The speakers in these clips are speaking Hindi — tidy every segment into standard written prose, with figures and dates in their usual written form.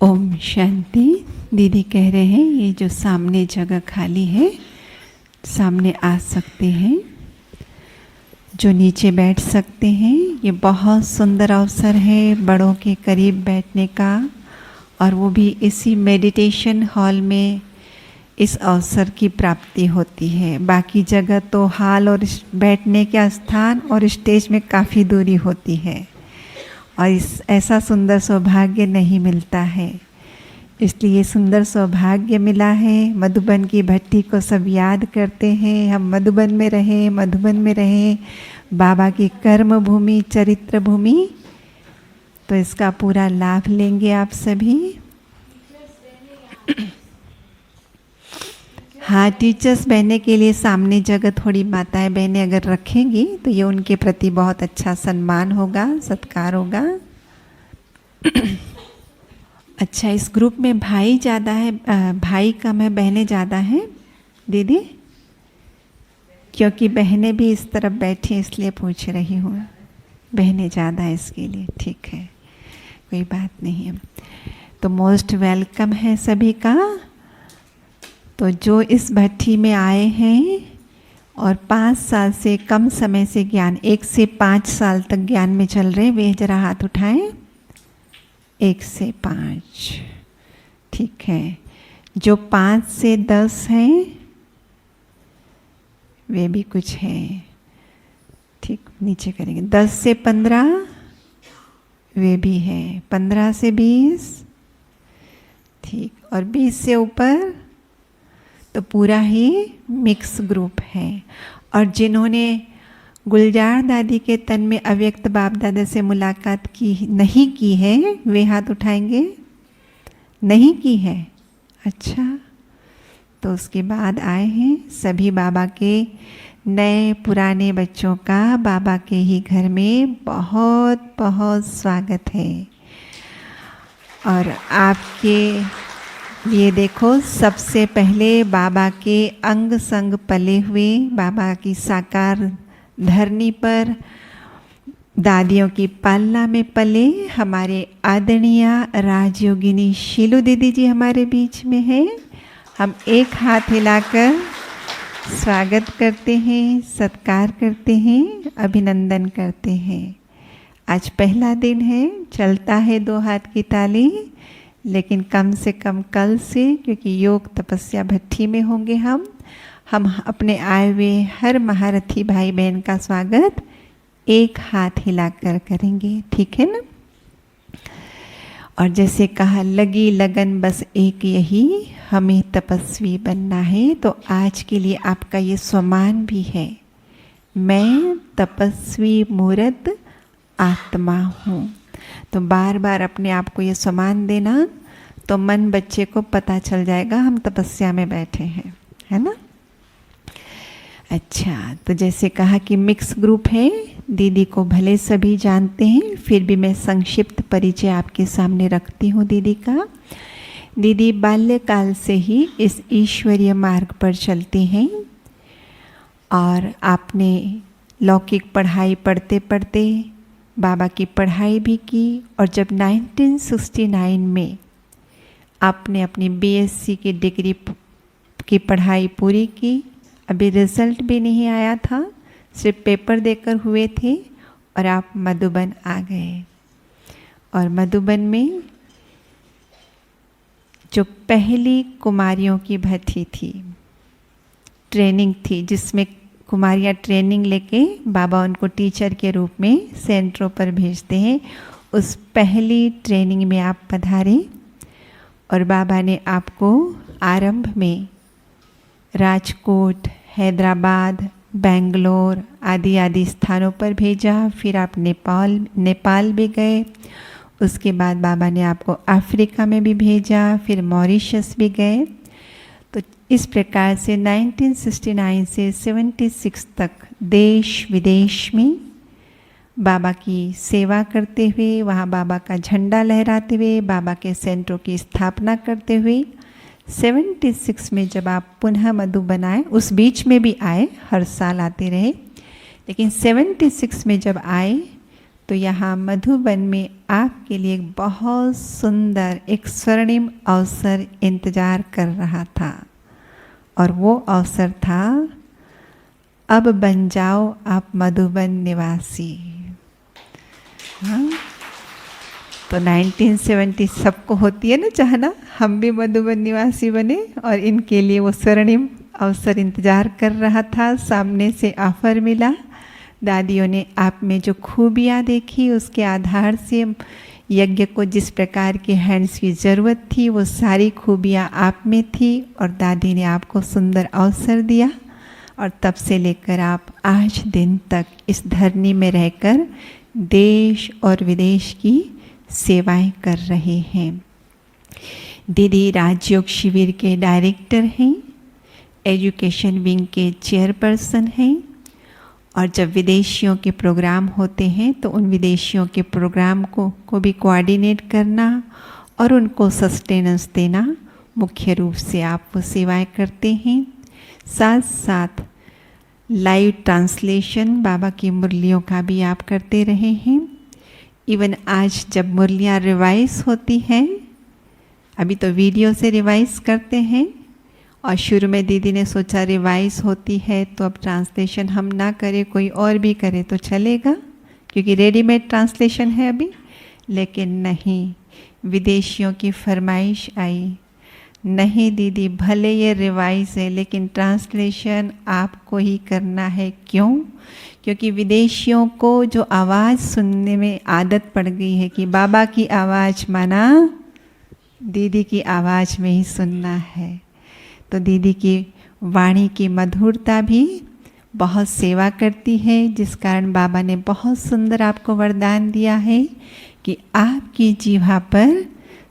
ओम शांति। दीदी कह रहे हैं ये जो सामने जगह खाली है, सामने आ सकते हैं, जो नीचे बैठ सकते हैं। ये बहुत सुंदर अवसर है बड़ों के करीब बैठने का, और वो भी इसी मेडिटेशन हॉल में इस अवसर की प्राप्ति होती है। बाकी जगह तो हॉल और बैठने का स्थान और स्टेज में काफ़ी दूरी होती है, और ऐसा सुंदर सौभाग्य नहीं मिलता है। इसलिए सुंदर सौभाग्य मिला है। मधुबन की भट्टी को सब याद करते हैं, हम मधुबन में रहें, मधुबन में रहें, बाबा की कर्म भूमि, चरित्र भूमि। तो इसका पूरा लाभ लेंगे आप सभी। हाँ, टीचर्स बहने के लिए सामने जगह थोड़ी माताएं बहनें अगर रखेंगी तो ये उनके प्रति बहुत अच्छा सम्मान होगा, सत्कार होगा। अच्छा, इस ग्रुप में भाई ज़्यादा है, भाई कम है, बहनें ज़्यादा हैं दीदी? क्योंकि बहनें भी इस तरफ बैठी हैं इसलिए पूछ रही हूँ। बहनें ज़्यादा है इसके लिए, ठीक है, कोई बात नहीं है। तो मोस्ट वेलकम है सभी का। तो जो इस भट्टी में आए हैं और 5 साल से कम समय से ज्ञान, 1 से 5 साल तक ज्ञान में चल रहे, वे जरा हाथ उठाएं। 1 से 5, ठीक है। जो 5 से 10 हैं वे भी कुछ हैं, ठीक, नीचे करेंगे। 10 से 15 वे भी हैं, 15 से 20, ठीक, और 20 से ऊपर तो पूरा ही मिक्स ग्रुप है। और जिन्होंने गुलजार दादी के तन में अव्यक्त बाप दादा से मुलाकात नहीं की है वे हाथ उठाएंगे। नहीं की है, अच्छा, तो उसके बाद आए हैं। सभी बाबा के नए पुराने बच्चों का बाबा के ही घर में बहुत बहुत स्वागत है। और आपके ये देखो, सबसे पहले बाबा के अंग संग पले हुए, बाबा की साकार धरनी पर दादियों की पालना में पले हमारे आदरणीय राजयोगिनी शीलू दीदी जी हमारे बीच में हैं। हम एक हाथ हिलाकर स्वागत करते हैं, सत्कार करते हैं, अभिनंदन करते हैं। आज पहला दिन है, चलता है 2 हाथ की ताली, लेकिन कम से कम कल से, क्योंकि योग तपस्या भट्टी में होंगे हम अपने आए हुए हर महारथी भाई बहन का स्वागत एक हाथ हिलाकर करेंगे, ठीक है ना। और जैसे कहा, लगी लगन बस एक यही, हमें तपस्वी बनना है। तो आज के लिए आपका ये सम्मान भी है, मैं तपस्वी मूर्त आत्मा हूँ। तो बार बार अपने आप को ये सम्मान देना, तो मन बच्चे को पता चल जाएगा हम तपस्या में बैठे हैं, है ना। अच्छा, तो जैसे कहा कि मिक्स ग्रुप है, दीदी को भले सभी जानते हैं, फिर भी मैं संक्षिप्त परिचय आपके सामने रखती हूँ दीदी का। दीदी बाल्यकाल से ही इस ईश्वरीय मार्ग पर चलती हैं, और आपने लौकिक पढ़ाई पढ़ते पढ़ते बाबा की पढ़ाई भी की, और जब 1969 में आपने अपनी बीएससी की डिग्री की पढ़ाई पूरी की, अभी रिज़ल्ट भी नहीं आया था, सिर्फ पेपर देकर हुए थे, और आप मधुबन आ गए। और मधुबन में जो पहली कुमारियों की भट्टी थी, ट्रेनिंग थी, जिसमें कुमारियाँ ट्रेनिंग लेके बाबा उनको टीचर के रूप में सेंटरों पर भेजते हैं, उस पहली ट्रेनिंग में आप पधारे। और बाबा ने आपको आरंभ में राजकोट, हैदराबाद, बेंगलोर आदि स्थानों पर भेजा। फिर आप नेपाल भी गए। उसके बाद बाबा ने आपको अफ्रीका में भी भेजा, फिर मॉरिशस भी गए। तो इस प्रकार से 1969 से 76 तक देश विदेश में बाबा की सेवा करते हुए, वहाँ बाबा का झंडा लहराते हुए, बाबा के सेंटरों की स्थापना करते हुए 76 में जब आप पुनः मधुबन आए, उस बीच में भी आए, हर साल आते रहे, लेकिन 76 में जब आए तो यहाँ मधुबन में आपके लिए एक बहुत सुंदर, एक स्वर्णिम अवसर इंतजार कर रहा था, और वो अवसर था, अब बन जाओ आप मधुबन निवासी। हाँ, तो 1970 सबको होती है ना चाहना, हम भी मधुबन निवासी बने, और इनके लिए वो स्वर्णिम अवसर इंतजार कर रहा था। सामने से ऑफर मिला, दादियों ने आप में जो खूबियाँ देखी उसके आधार से यज्ञ को जिस प्रकार के हैंड्स की ज़रूरत थी वो सारी खूबियाँ आप में थी, और दादी ने आपको सुंदर अवसर दिया, और तब से लेकर आप आज दिन तक इस धरनी में रहकर देश और विदेश की सेवाएं कर रहे हैं। दीदी राजयोग शिविर के डायरेक्टर हैं, एजुकेशन विंग के चेयरपर्सन हैं, और जब विदेशियों के प्रोग्राम होते हैं तो उन विदेशियों के प्रोग्राम को भी कोऑर्डिनेट करना और उनको सस्टेनेंस देना, मुख्य रूप से आप वो सेवाएं करते हैं। साथ साथ लाइव ट्रांसलेशन बाबा की मुरलियों का भी आप करते रहे हैं। इवन आज जब मुरलियाँ रिवाइज होती हैं, अभी तो वीडियो से रिवाइज करते हैं, और शुरू में दीदी ने सोचा रिवाइज होती है तो अब ट्रांसलेशन हम ना करें, कोई और भी करे तो चलेगा, क्योंकि रेडीमेड ट्रांसलेशन है अभी। लेकिन नहीं, विदेशियों की फरमाइश आई, नहीं दीदी भले ये रिवाइज है लेकिन ट्रांसलेशन आपको ही करना है। क्यों? क्योंकि विदेशियों को जो आवाज़ सुनने में आदत पड़ गई है कि बाबा की आवाज़ माना दीदी की आवाज़ में ही सुनना है, तो दीदी की वाणी की मधुरता भी बहुत सेवा करती है, जिस कारण बाबा ने बहुत सुंदर आपको वरदान दिया है कि आपकी जीवा पर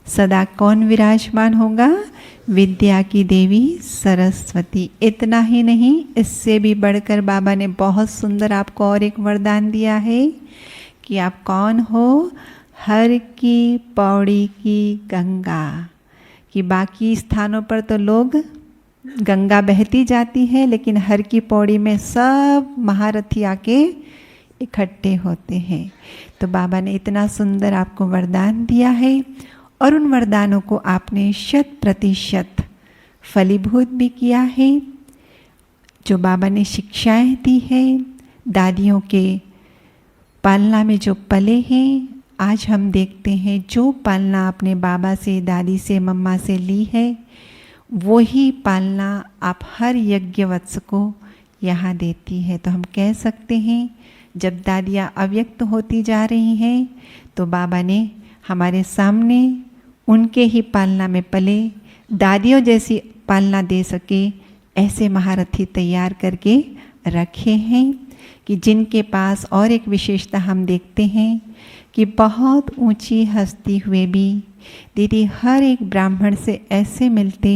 सदा कौन विराजमान होगा? विद्या की देवी सरस्वती। इतना ही नहीं, इससे भी बढ़कर बाबा ने बहुत सुंदर आपको और एक वरदान दिया है कि आप कौन हो? हर की पौड़ी की गंगा। कि बाकी स्थानों पर तो लोग गंगा बहती जाती है, लेकिन हर की पौड़ी में सब महारथी आके इकट्ठे होते हैं। तो बाबा ने इतना सुंदर आपको वरदान दिया है, और उन वरदानों को आपने 100% फलीभूत भी किया है। जो बाबा ने शिक्षाएं दी है, दादियों के पालना में जो पले हैं, आज हम देखते हैं जो पालना आपने बाबा से, दादी से, मम्मा से ली है, वही पालना आप हर यज्ञवत्स को यहाँ देती है। तो हम कह सकते हैं जब दादियाँ अव्यक्त होती जा रही हैं तो बाबा ने हमारे सामने उनके ही पालना में पले, दादियों जैसी पालना दे सके, ऐसे महारथी तैयार करके रखे हैं कि जिनके पास और एक विशेषता हम देखते हैं कि बहुत ऊंची हस्ती हुए भी दीदी हर एक ब्राह्मण से ऐसे मिलते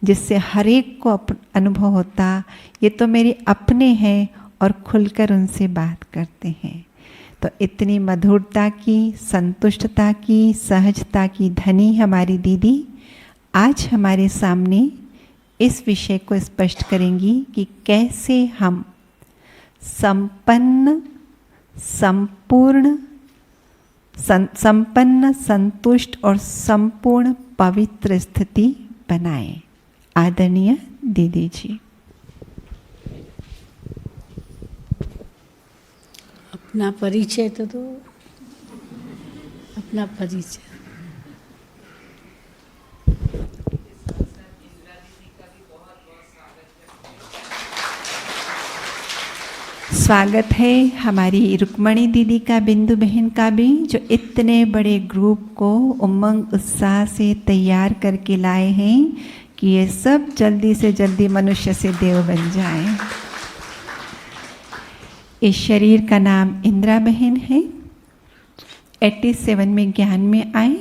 जिससे हर एक को अनुभव होता ये तो मेरे अपने हैं, और खुलकर उनसे बात करते हैं। तो इतनी मधुरता की, संतुष्टता की, सहजता की धनी हमारी दीदी आज हमारे सामने इस विषय को स्पष्ट करेंगी कि कैसे हम संपन्न, संपूर्ण, संपन्न, संतुष्ट और संपूर्ण पवित्र स्थिति बनाएं। आदरणीय दीदी जी। अपना परिचय तो दो, अपना परिचय। स्वागत है हमारी रुक्मणी दीदी का, बिंदु बहन का भी, जो इतने बड़े ग्रुप को उमंग उत्साह से तैयार करके लाए हैं कि ये सब जल्दी से जल्दी मनुष्य से देव बन जाएं। इस शरीर का नाम इंदिरा बहन है। 87 में ज्ञान में आए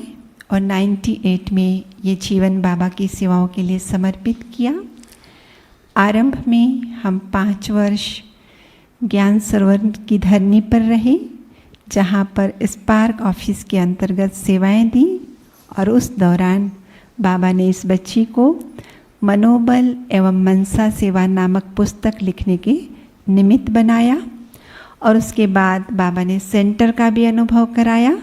और 98 में ये जीवन बाबा की सेवाओं के लिए समर्पित किया। आरंभ में हम 5 वर्ष ज्ञान सरोवर की धरनी पर रहे, जहाँ पर स्पार्क ऑफिस के अंतर्गत सेवाएं दी, और उस दौरान बाबा ने इस बच्ची को मनोबल एवं मनसा सेवा नामक पुस्तक लिखने के निमित्त बनाया। और उसके बाद बाबा ने सेंटर का भी अनुभव कराया।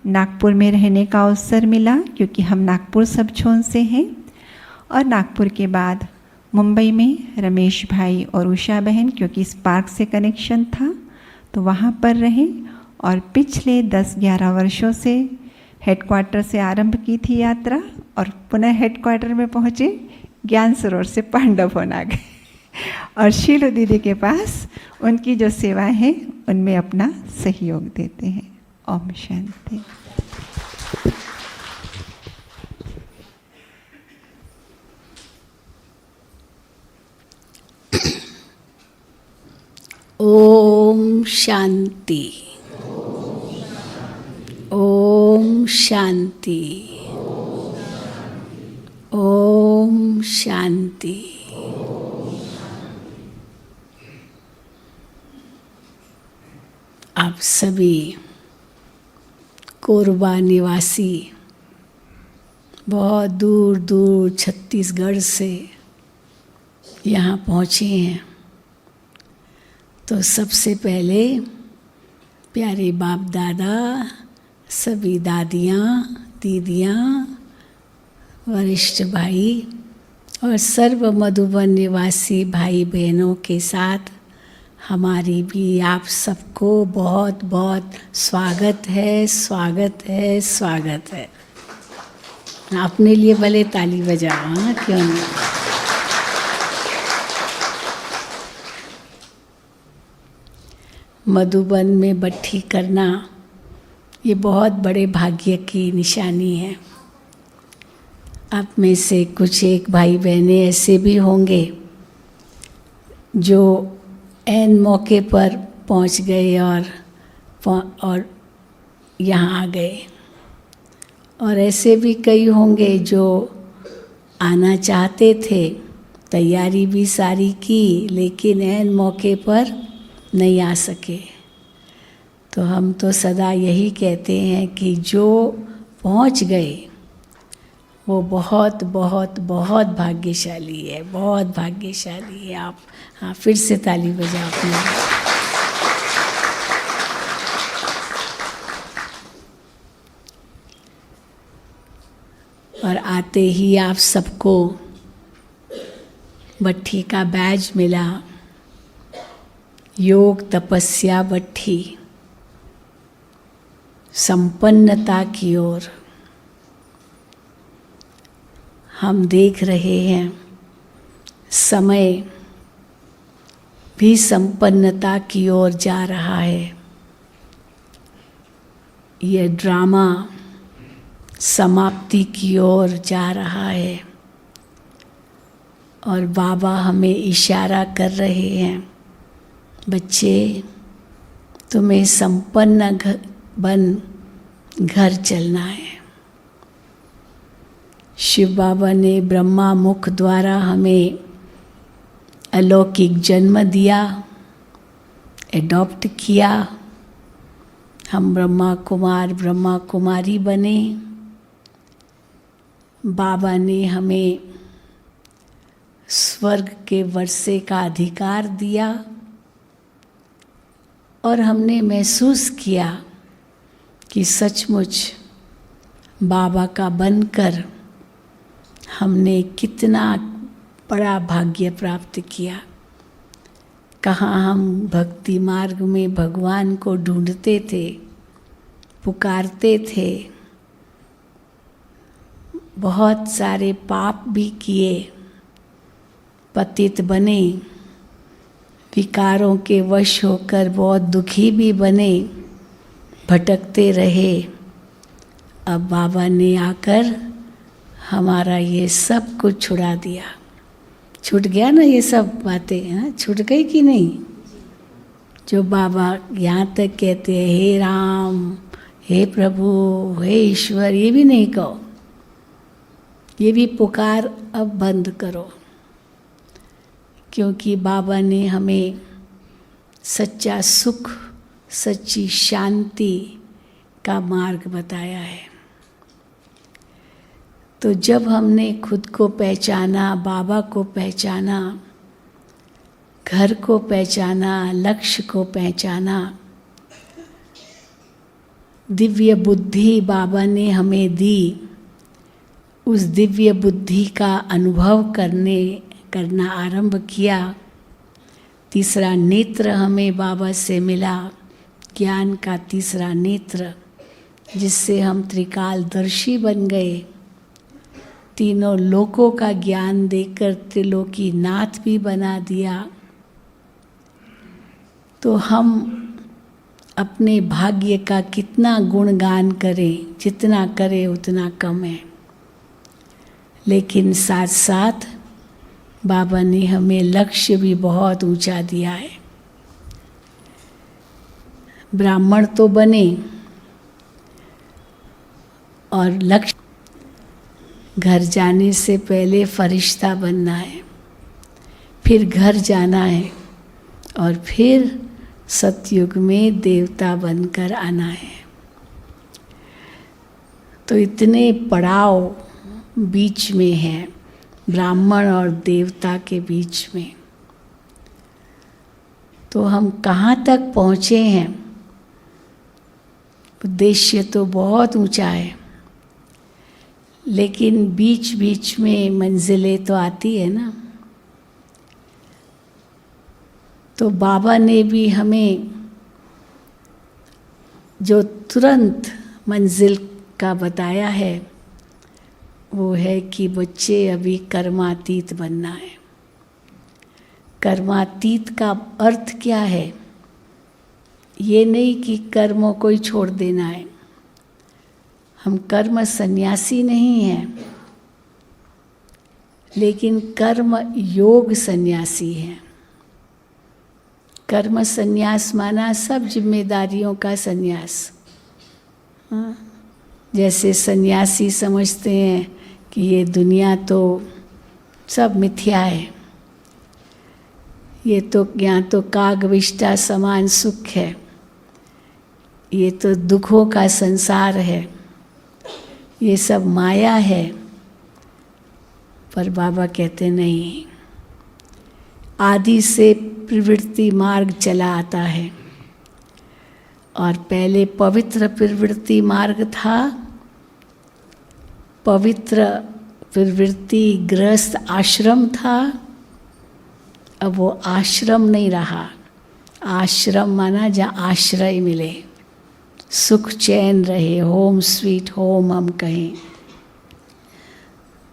नागपुर में रहने का अवसर मिला क्योंकि हम नागपुर सब छोन से हैं। और नागपुर के बाद मुंबई में रमेश भाई और उषा बहन, क्योंकि स्पार्क से कनेक्शन था तो वहाँ पर रहे। और पिछले 10-11 वर्षों से हेडक्वार्टर से आरंभ की थी यात्रा और पुनः हेडक्वार्टर में पहुँचे ज्ञान सरोवर से पांडव वन आ गए और शीलो दीदी के पास उनकी जो सेवा है उनमें अपना सहयोग देते हैं। ओम शांति। ओम शांति। ओम शांति। ओम शांति। आप सभी कोरबा निवासी बहुत दूर दूर छत्तीसगढ़ से यहाँ पहुँचे हैं, तो सबसे पहले प्यारे बाप दादा, सभी दादियाँ, दीदियाँ, वरिष्ठ भाई और सर्व मधुबन निवासी भाई बहनों के साथ हमारी भी आप सबको बहुत बहुत स्वागत है, स्वागत है, स्वागत है। अपने लिए भले ताली बजाओ, हाँ क्यों नहीं। मधुबन में बट्ठी करना ये बहुत बड़े भाग्य की निशानी है। आप में से कुछ एक भाई बहनें ऐसे भी होंगे जो ऐन मौके पर पहुंच गए और यहाँ आ गए, और ऐसे भी कई होंगे जो आना चाहते थे, तैयारी भी सारी की, लेकिन ऐन मौके पर नहीं आ सके। तो हम तो सदा यही कहते हैं कि जो पहुंच गए वो बहुत बहुत बहुत भाग्यशाली है, बहुत भाग्यशाली है आप। हाँ, फिर से ताली बजाओ अपने लिए। और आते ही आप सबको बट्ठी का बैज मिला, योग तपस्या बट्ठी, संपन्नता की ओर हम देख रहे हैं। समय भी संपन्नता की ओर जा रहा है। यह ड्रामा समाप्ति की ओर जा रहा है और बाबा हमें इशारा कर रहे हैं, बच्चे तुम्हें संपन्न बन घर चलना है। शिव बाबा ने ब्रह्मा मुख द्वारा हमें अलौकिक जन्म दिया, एडॉप्ट किया। हम ब्रह्मा कुमार ब्रह्मा कुमारी बने। बाबा ने हमें स्वर्ग के वर्षे का अधिकार दिया और हमने महसूस किया कि सचमुच बाबा का बनकर हमने कितना बड़ा भाग्य प्राप्त किया। कहाँ हम भक्ति मार्ग में भगवान को ढूंढते थे, पुकारते थे, बहुत सारे पाप भी किए, पतित बने, विकारों के वश होकर बहुत दुखी भी बने, भटकते रहे। अब बाबा ने आकर हमारा ये सब कुछ छुड़ा दिया। छूट गया ना ये सब बातें, हाँ छूट गई कि नहीं। जो बाबा यहाँ तक कहते हैं हे राम, हे प्रभु, हे ईश्वर, ये भी नहीं कहो, ये भी पुकार अब बंद करो, क्योंकि बाबा ने हमें सच्चा सुख, सच्ची शांति का मार्ग बताया है। तो जब हमने खुद को पहचाना, बाबा को पहचाना, घर को पहचाना, लक्ष्य को पहचाना। दिव्य बुद्धि बाबा ने हमें दी, उस दिव्य बुद्धि का अनुभव करना आरंभ किया। तीसरा नेत्र हमें बाबा से मिला, ज्ञान का तीसरा नेत्र, जिससे हम त्रिकालदर्शी बन गए। तीनों लोकों का ज्ञान देकर त्रिलोकी नाथ भी बना दिया। तो हम अपने भाग्य का कितना गुणगान करें, जितना करें उतना कम है। लेकिन साथ साथ बाबा ने हमें लक्ष्य भी बहुत ऊंचा दिया है। ब्राह्मण तो बने और लक्ष्य, घर जाने से पहले फरिश्ता बनना है, फिर घर जाना है और फिर सतयुग में देवता बनकर आना है। तो इतने पड़ाव बीच में है, ब्राह्मण और देवता के बीच में। तो हम कहाँ तक पहुँचे हैं? उद्देश्य तो बहुत ऊंचा है, लेकिन बीच बीच में मंजिलें तो आती है ना। तो बाबा ने भी हमें जो तुरंत मंजिल का बताया है, वो है कि बच्चे अभी कर्मातीत बनना है। कर्मातीत का अर्थ क्या है? ये नहीं कि कर्मों को ही छोड़ देना है। हम कर्म सन्यासी नहीं हैं, लेकिन कर्म योग सन्यासी हैं। कर्म सन्यास माना सब जिम्मेदारियों का सन्यास। जैसे सन्यासी समझते हैं कि ये दुनिया तो सब मिथ्या है, ये तो यहाँ तो काग विष्ठा समान सुख है, ये तो दुखों का संसार है, ये सब माया है। पर बाबा कहते नहीं, आदि से प्रवृत्ति मार्ग चला आता है। और पहले पवित्र प्रवृत्ति मार्ग था, पवित्र प्रवृत्ति गृहस्थ आश्रम था। अब वो आश्रम नहीं रहा। आश्रम माना जहाँ आश्रय मिले, सुख चैन रहे, होम स्वीट होम हम कहें।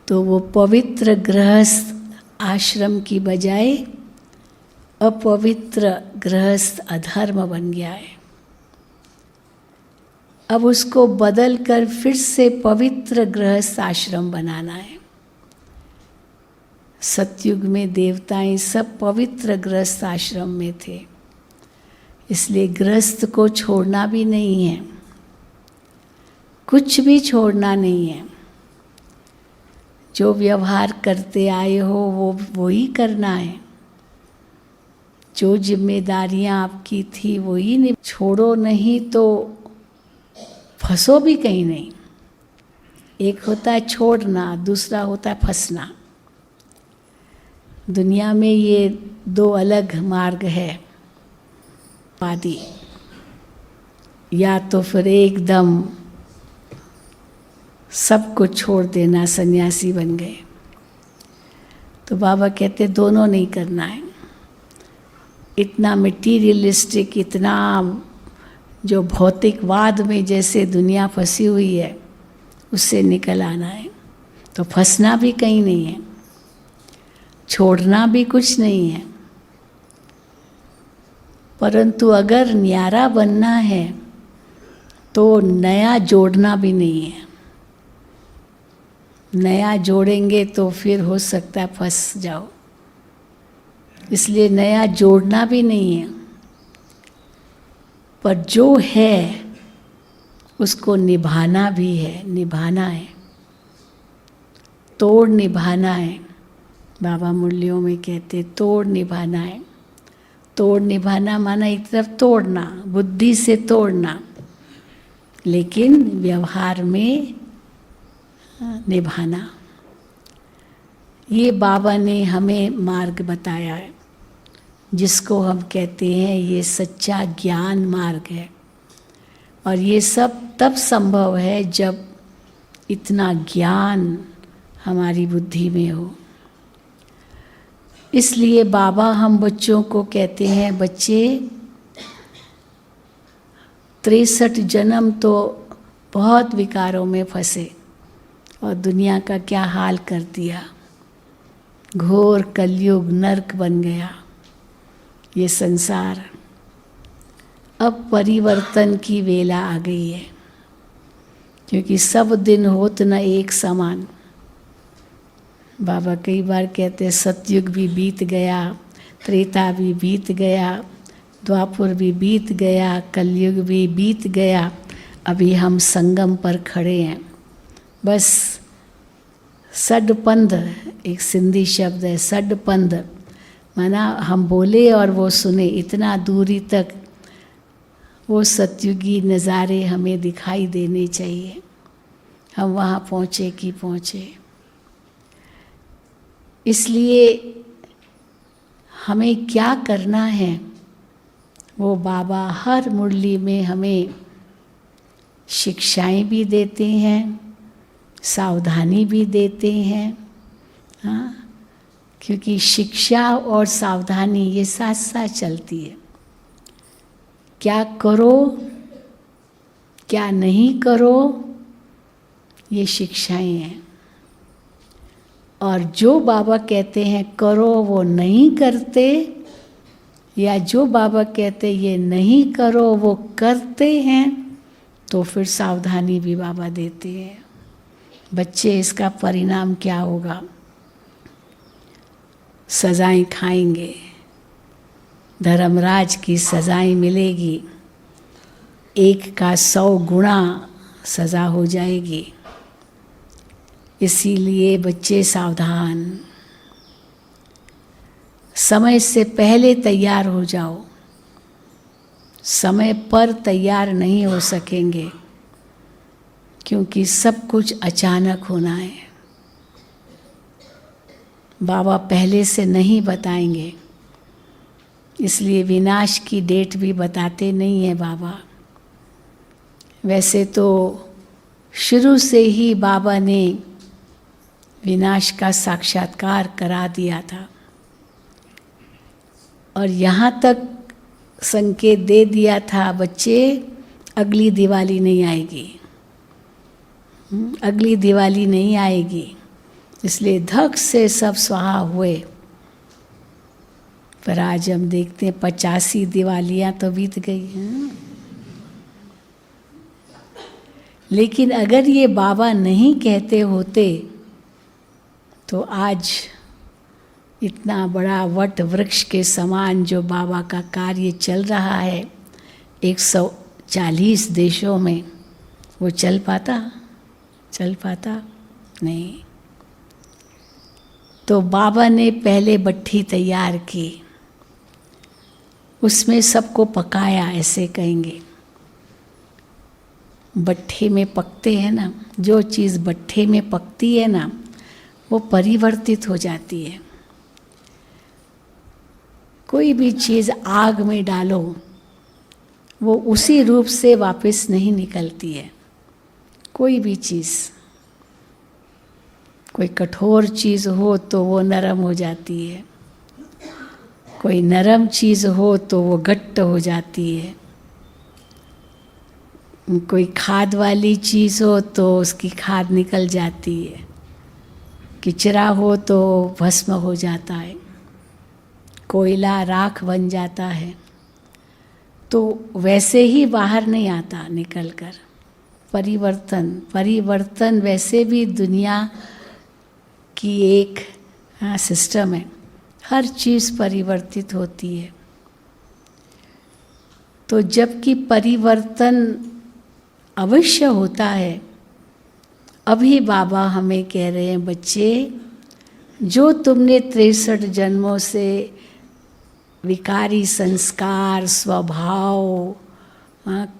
तो वो पवित्र गृहस्थ आश्रम की बजाय अपवित्र गृहस्थ अधर्म बन गया है। अब उसको बदल कर फिर से पवित्र गृहस्थ आश्रम बनाना है। सतयुग में देवताएं सब पवित्र गृहस्थ आश्रम में थे, इसलिए गृहस्थ को छोड़ना भी नहीं है, कुछ भी छोड़ना नहीं है। जो व्यवहार करते आए हो वो ही करना है। जो जिम्मेदारियां आपकी थी वही नहीं, छोड़ो नहीं तो फंसो भी कहीं नहीं। एक होता है छोड़ना, दूसरा होता है फंसना। दुनिया में ये दो अलग मार्ग है आदि। या तो फिर एकदम सब कुछ छोड़ देना, सन्यासी बन गए। तो बाबा कहते दोनों नहीं करना है। इतना मटीरियलिस्टिक, इतना जो भौतिकवाद में जैसे दुनिया फंसी हुई है, उससे निकल आना है। तो फंसना भी कहीं नहीं है, छोड़ना भी कुछ नहीं है। परंतु अगर न्यारा बनना है तो नया जोड़ना भी नहीं है। नया जोड़ेंगे तो फिर हो सकता है फंस जाओ, इसलिए नया जोड़ना भी नहीं है। पर जो है उसको निभाना भी है, निभाना है, तोड़ निभाना है। बाबा मुरलियों में कहते तोड़ निभाना है। तोड़ निभाना माना एक तरफ तोड़ना, बुद्धि से तोड़ना, लेकिन व्यवहार में निभाना। ये बाबा ने हमें मार्ग बताया है। जिसको हम कहते हैं ये सच्चा ज्ञान मार्ग है। और ये सब तब संभव है जब इतना ज्ञान हमारी बुद्धि में हो। इसलिए बाबा हम बच्चों को कहते हैं, बच्चे 63 जन्म तो बहुत विकारों में फंसे और दुनिया का क्या हाल कर दिया। घोर कलयुग नरक बन गया ये संसार। अब परिवर्तन की वेला आ गई है, क्योंकि सब दिन होत न एक समान। बाबा कई बार कहते हैं सतयुग भी बीत गया, त्रेता भी बीत गया, द्वापुर भी बीत गया, कलयुग भी बीत गया, अभी हम संगम पर खड़े हैं। बस सडपंध एक सिंधी शब्द है, सडपंध माना हम बोले और वो सुने, इतना दूरी तक वो सतयुगी नज़ारे हमें दिखाई देने चाहिए। हम वहाँ पहुँचे कि पहुँचे। इसलिए हमें क्या करना है वो बाबा हर मुरली में हमें शिक्षाएं भी देते हैं, सावधानी भी देते हैं। हाँ, क्योंकि शिक्षा और सावधानी ये साथ साथ चलती है। क्या करो क्या नहीं करो ये शिक्षाएं हैं। और जो बाबा कहते हैं करो वो नहीं करते, या जो बाबा कहते ये नहीं करो वो करते हैं, तो फिर सावधानी भी बाबा देते हैं। बच्चे इसका परिणाम क्या होगा? सजाएं खाएंगे, धर्मराज की सजाएं मिलेगी, 1 का 100 गुना सजा हो जाएगी। इसीलिए बच्चे सावधान, समय से पहले तैयार हो जाओ। समय पर तैयार नहीं हो सकेंगे, क्योंकि सब कुछ अचानक होना है। बाबा पहले से नहीं बताएंगे, इसलिए विनाश की डेट भी बताते नहीं है बाबा। वैसे तो शुरू से ही बाबा ने विनाश का साक्षात्कार करा दिया था, और यहाँ तक संकेत दे दिया था, बच्चे अगली दिवाली नहीं आएगी, अगली दिवाली नहीं आएगी। इसलिए धक से सब स्वाहा हुए। पर आज हम देखते हैं 85 दिवालियाँ तो बीत गई हैं। लेकिन अगर ये बाबा नहीं कहते होते तो आज इतना बड़ा वट वृक्ष के समान जो बाबा का कार्य चल रहा है 140 देशों में, वो चल पाता नहीं। तो बाबा ने पहले भट्ठी तैयार की, उसमें सबको पकाया, ऐसे कहेंगे। भट्ठे में पकते हैं ना, जो चीज़ भट्ठे में पकती है ना वो परिवर्तित हो जाती है। कोई भी चीज़ आग में डालो वो उसी रूप से वापस नहीं निकलती है। कोई भी चीज़, कोई कठोर चीज़ हो तो वो नरम हो जाती है, कोई नरम चीज़ हो तो वो गट्ट हो जाती है, कोई खाद वाली चीज़ हो तो उसकी खाद निकल जाती है, किचरा हो तो भस्म हो जाता है, कोयला राख बन जाता है। तो वैसे ही बाहर नहीं आता निकल कर। परिवर्तन वैसे भी दुनिया की एक सिस्टम है, हर चीज़ परिवर्तित होती है। तो जबकि परिवर्तन अवश्य होता है, अभी बाबा हमें कह रहे हैं, बच्चे जो तुमने 63 जन्मों से विकारी संस्कार, स्वभाव,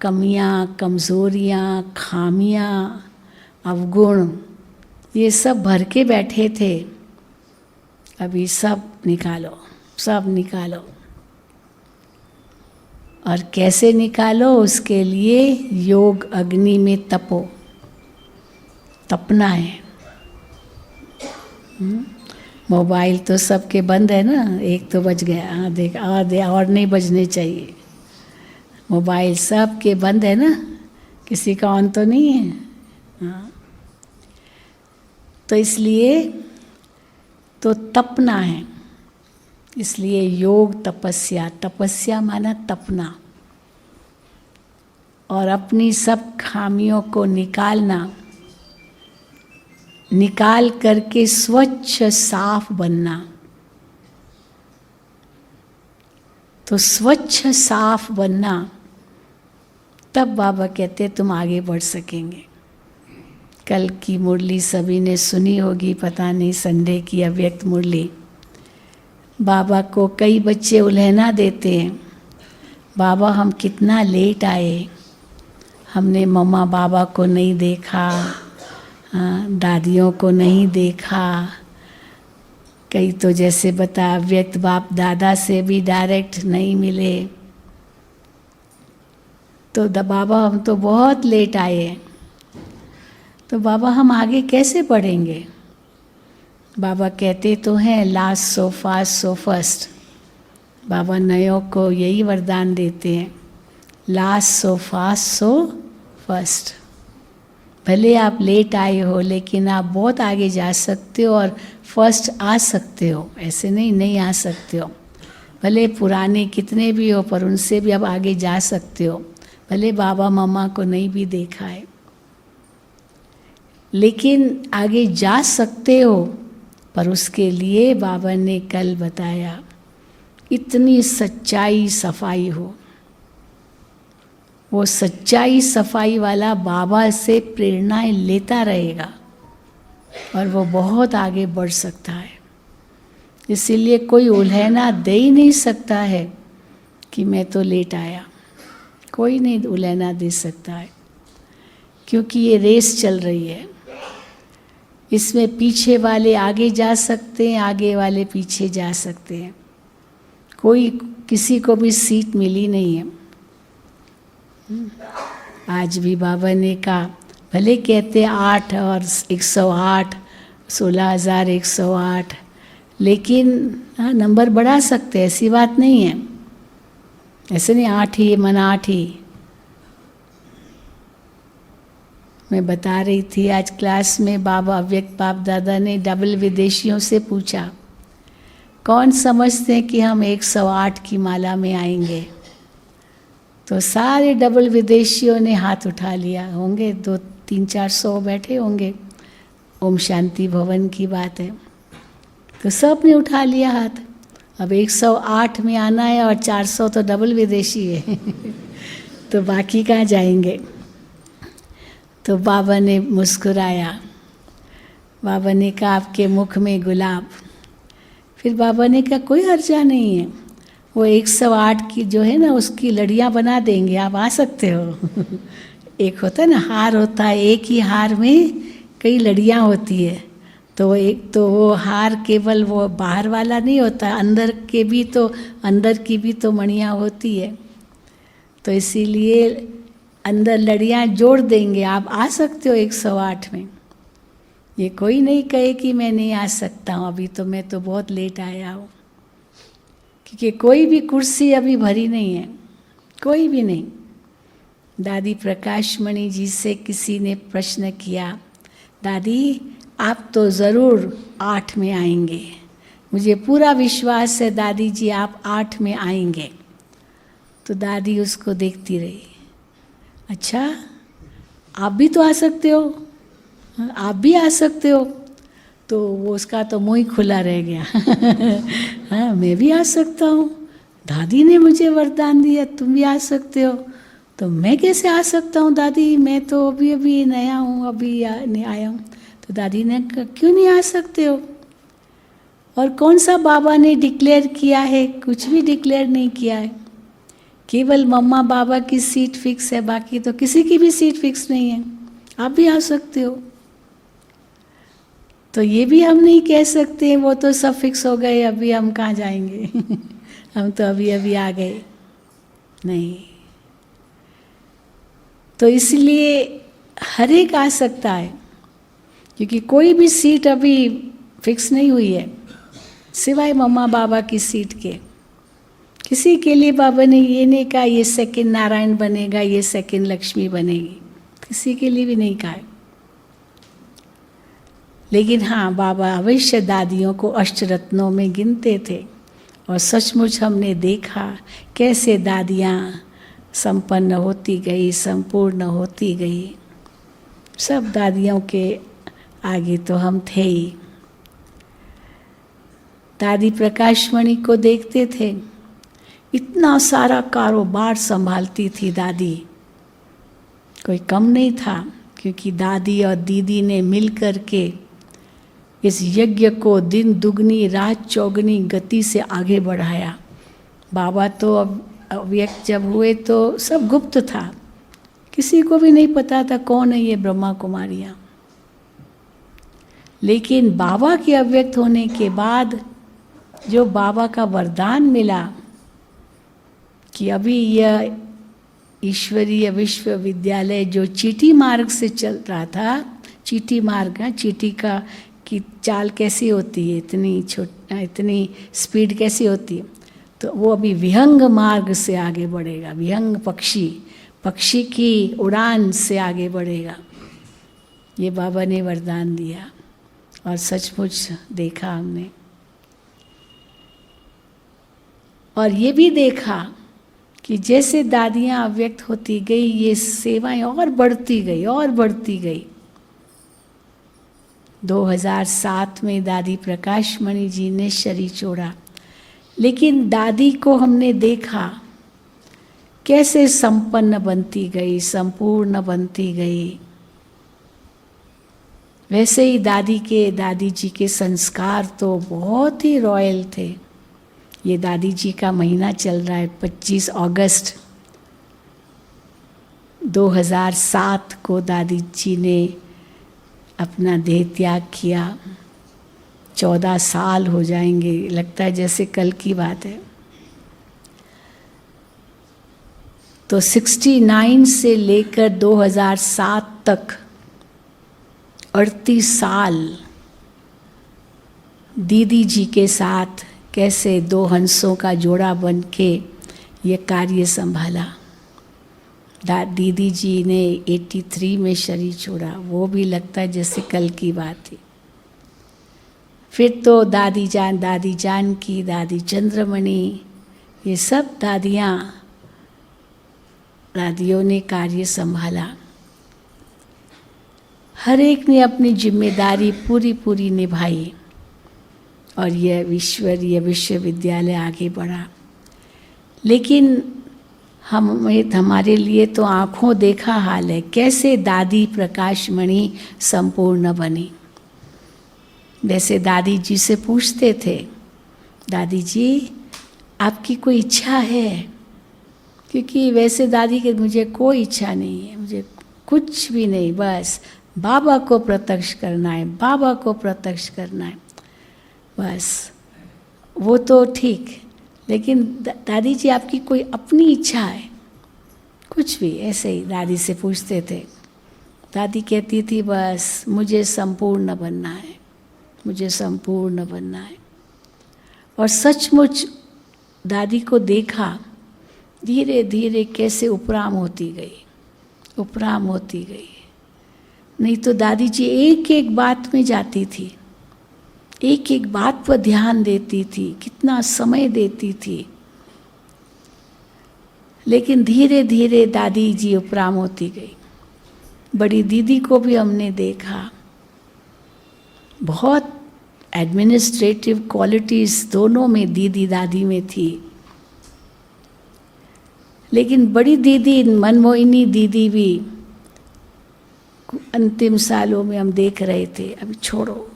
कमियाँ, कमज़ोरियाँ, खामियाँ, अवगुण, ये सब भर के बैठे थे, अभी सब निकालो, सब निकालो। और कैसे निकालो? उसके लिए योग अग्नि में तपो, तपना है। मोबाइल तो सबके बंद है ना, एक तो बज गया, हाँ देख और नहीं बजने चाहिए। मोबाइल सबके बंद है ना, किसी का ऑन तो नहीं है। हाँ, तो इसलिए तो तपना है। इसलिए योग तपस्या, तपस्या माना तपना, और अपनी सब खामियों को निकालना, निकाल करके स्वच्छ साफ बनना। तो स्वच्छ साफ बनना, तब बाबा कहते तुम आगे बढ़ सकेंगे। कल की मुरली सभी ने सुनी होगी, पता नहीं, संडे की अव्यक्त मुरली। बाबा को कई बच्चे उल्हना देते हैं, बाबा हम कितना लेट आए, हमने मम्मा बाबा को नहीं देखा, दादियों को नहीं देखा। कई तो जैसे बता व्यक्त बाप दादा से भी डायरेक्ट नहीं मिले, तो बाबा हम तो बहुत लेट आए हैं। तो बाबा हम आगे कैसे बढ़ेंगे? बाबा कहते तो हैं last so fast so first. बाबा नयों को यही वरदान देते हैं, last so fast so first. भले आप लेट आए हो, लेकिन आप बहुत आगे जा सकते हो और फर्स्ट आ सकते हो। ऐसे नहीं आ सकते हो। भले पुराने कितने भी हो, पर उनसे भी अब आगे जा सकते हो। भले बाबा मम्मा को नहीं भी देखा है, लेकिन आगे जा सकते हो। पर उसके लिए बाबा ने कल बताया, इतनी सच्चाई सफाई हो। वो सच्चाई सफाई वाला बाबा से प्रेरणाएं लेता रहेगा और वो बहुत आगे बढ़ सकता है। इसीलिए कोई उल्हना दे ही नहीं सकता है कि मैं तो लेट आया। कोई नहीं उल्हना दे सकता है, क्योंकि ये रेस चल रही है। इसमें पीछे वाले आगे जा सकते हैं, आगे वाले पीछे जा सकते हैं। कोई किसी को भी सीट मिली नहीं है। आज भी बाबा ने कहा, भले कहते 8 और 108, 16,108, लेकिन हाँ नंबर बढ़ा सकते, ऐसी बात नहीं है। ऐसे नहीं 8 ही मन 8 ही। मैं बता रही थी आज क्लास में, बाबा अव्यक्त बाप दादा ने डबल विदेशियों से पूछा, कौन समझते हैं कि हम 108 की माला में आएंगे? तो सारे डबल विदेशियों ने हाथ उठा लिया। होंगे 200-300-400 बैठे होंगे, ओम शांति भवन की बात है। तो सब ने उठा लिया हाथ। अब 108 में आना है और 400 तो डबल विदेशी है तो बाकी कहाँ जाएंगे? तो बाबा ने मुस्कुराया। बाबा ने कहा आपके मुख में गुलाब। फिर बाबा ने कहा कोई हर्जा नहीं है, वो 108 की जो है ना उसकी लड़ियाँ बना देंगे, आप आ सकते हो एक होता है ना हार होता है, एक ही हार में कई लड़ियाँ होती है। तो एक तो वो हार केवल वो बाहर वाला नहीं होता, अंदर की भी तो मणियाँ होती है। तो इसीलिए अंदर लड़ियाँ जोड़ देंगे, आप आ सकते हो 108 में। ये कोई नहीं कहे कि मैं नहीं आ सकता हूँ, अभी तो मैं तो बहुत लेट आया हूँ। क्योंकि कोई भी कुर्सी अभी भरी नहीं है, कोई भी नहीं। दादी प्रकाशमणि जी से किसी ने प्रश्न किया, दादी आप तो ज़रूर 8 में आएंगे, मुझे पूरा विश्वास है दादी जी आप 8 में आएंगे। तो दादी उसको देखती रही, अच्छा आप भी तो आ सकते हो, आप भी आ सकते हो। तो वो उसका तो मुँह ही खुला रह गया हाँ मैं भी आ सकता हूँ, दादी ने मुझे वरदान दिया तुम भी आ सकते हो, तो मैं कैसे आ सकता हूँ दादी, मैं तो अभी नया हूँ, नहीं आया हूँ। तो दादी ने कहा क्यों नहीं आ सकते हो? और कौन सा बाबा ने डिक्लेयर किया है? कुछ भी डिक्लेयर नहीं किया है। केवल मम्मा बाबा की सीट फिक्स है, बाकी तो किसी की भी सीट फिक्स नहीं है। आप भी आ सकते हो। तो ये भी हम नहीं कह सकते वो तो सब फिक्स हो गए, अभी हम कहाँ जाएंगे हम तो अभी आ गए। नहीं। तो इसलिए हर एक आ सकता है, क्योंकि कोई भी सीट अभी फिक्स नहीं हुई है सिवाय मम्मा बाबा की सीट के। किसी के लिए बाबा ने ये नहीं कहा ये सेकंड नारायण बनेगा, ये सेकंड लक्ष्मी बनेगी, किसी के लिए भी नहीं कहा है। लेकिन हाँ, बाबा अवश्य दादियों को अष्टरत्नों में गिनते थे, और सचमुच हमने देखा कैसे दादियाँ संपन्न होती गई, संपूर्ण होती गई। सब दादियों के आगे तो हम थे ही। दादी प्रकाशमणि को देखते थे, इतना सारा कारोबार संभालती थी दादी, कोई कम नहीं था, क्योंकि दादी और दीदी ने मिल कर के इस यज्ञ को दिन दुगनी रात चौगनी गति से आगे बढ़ाया। बाबा तो अब अव्यक्त जब हुए तो सब गुप्त था, किसी को भी नहीं पता था कौन है ये ब्रह्मा कुमारियाँ। लेकिन बाबा के अव्यक्त होने के बाद जो बाबा का वरदान मिला कि अभी यह ईश्वरीय विश्वविद्यालय जो चीटी मार्ग से चल रहा था, चीटी मार्ग है, चीटी का की चाल कैसी होती है, इतनी स्पीड कैसी होती है, तो वो अभी विहंग मार्ग से आगे बढ़ेगा। विहंग पक्षी की उड़ान से आगे बढ़ेगा। ये बाबा ने वरदान दिया और सचमुच देखा हमने। और ये भी देखा कि जैसे दादियाँ अव्यक्त होती गई, ये सेवाएं और बढ़ती गई और बढ़ती गई। 2007 में दादी प्रकाशमणि जी ने शरीर छोड़ा, लेकिन दादी को हमने देखा कैसे संपन्न बनती गई, संपूर्ण बनती गई। वैसे ही दादी जी के संस्कार तो बहुत ही रॉयल थे। ये दादी जी का महीना चल रहा है 25 अगस्त 2007 को दादी जी ने अपना देह त्याग किया। 14 साल हो जाएंगे, लगता है जैसे कल की बात है। तो 69 से लेकर 2007 तक 38 साल दीदी जी के साथ कैसे दो हंसों का जोड़ा बन के ये कार्य संभाला। दीदी जी ने 83 में शरीर छोड़ा, वो भी लगता है जैसे कल की बात थी। फिर तो दादी जान की, दादी चंद्रमणि, ये सब दादियों ने कार्य संभाला। हर एक ने अपनी जिम्मेदारी पूरी निभाई और यह विश्वविद्यालय आगे बढ़ा। लेकिन हमारे लिए तो आँखों देखा हाल है, कैसे दादी प्रकाशमणि संपूर्ण बनी। वैसे दादी जी से पूछते थे, दादी जी आपकी कोई इच्छा है? क्योंकि वैसे दादी के मुझे कोई इच्छा नहीं है, मुझे कुछ भी नहीं, बस बाबा को प्रत्यक्ष करना है, बाबा को प्रत्यक्ष करना है, बस। वो तो ठीक, लेकिन दादी जी आपकी कोई अपनी इच्छा है? कुछ भी, ऐसे ही दादी से पूछते थे। दादी कहती थी बस मुझे संपूर्ण बनना है, मुझे संपूर्ण बनना है। और सचमुच दादी को देखा धीरे धीरे कैसे उपराम होती गई। नहीं तो दादी जी एक एक बात में जाती थी, एक एक बात पर ध्यान देती थी, कितना समय देती थी। लेकिन धीरे धीरे दादी जी उपराम होती गई। बड़ी दीदी को भी हमने देखा, बहुत एडमिनिस्ट्रेटिव क्वालिटीज़ दोनों में दीदी दादी में थी। लेकिन बड़ी दीदी मनमोहिनी दीदी भी अंतिम सालों में हम देख रहे थे, अभी छोड़ो